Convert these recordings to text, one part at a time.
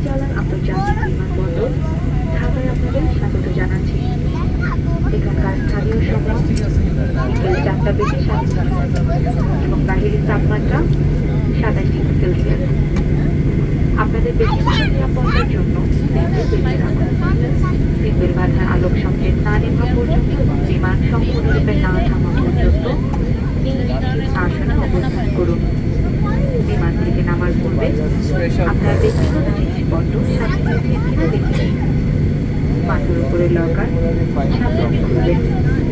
শাহজালাল আন্তর্জাতিক বিমানবন্দর ঢাকায় আপনাদের স্বাগত জানাচ্ছি। এখানকার স্থানীয় সময় বিকেল 4টা বেজে 7 মিনিট এবং বাহিরের তাপমাত্রা 27 ডিগ্রি সেলসিয়াস। আপনাদের ব্যক্তিগত নিরাপত্তার জন্য সিটবেল্ট বাঁধার আলোক সংকেত না নেওয়া পর্যন্ত বিমান সম্পূর্ণরূপে না থামা পর্যন্ত আসনে অবস্থান করুন। বিমান থেকে নামার পূর্বে আপনার ব্যক্তিগত জিনিসপত্র সাথে রয়েছে কিনা দেখে নিন। মাথার উপরে লকার সাবধানে খুলবেন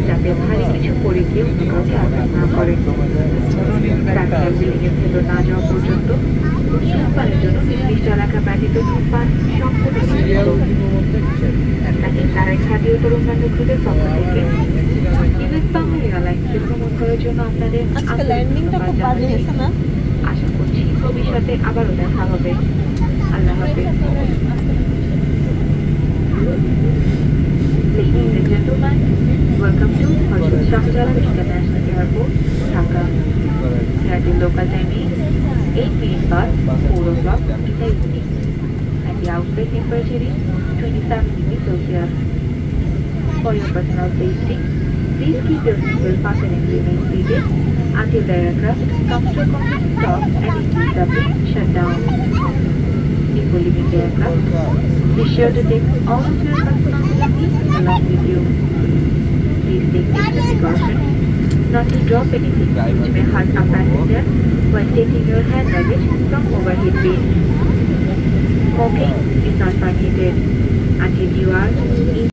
যাতে ভারী কিছু পরে গিয়ে অন্য কাউকে আঘাত না করে। প্রাক্টিক্যাল বিল্ডিং এর ভেতর না যাওয়া পর্যন্ত ধূমপানের জন্য নির্দিষ্ট এলাকা ব্যতীত ধূমপান সম্পূর্ণ নিষিদ্ধ। তারাই খাদ্য তরুণ গ্রুপের পক্ষ থেকে ইউএস বাংলা এয়ারলাইন্সে ভ্রমণ করার জন্য আপনাদের আশা করছি ভবিষ্যতে আবারও দেখা হবে। আল্লাহ হাফেজ। Ladies and gentlemen, welcome to Hazrat Shahjalan International Airport, Dhaka. Here the local time is 8 minutes past 4 o'clock in the evening, and the outside temperature is 27 degrees Celsius. For your personal safety, please keep your seatbelt fastened and remain seated until the aircraft comes to a complete stop and engine the brakes shut down. Before leaving the aircraft, be sure to take all of your personal belongings along with you. Please take extra precautions not to drop anything which may hurt a passenger while taking your hand luggage from overhead bin. Smoking is not permitted until you are in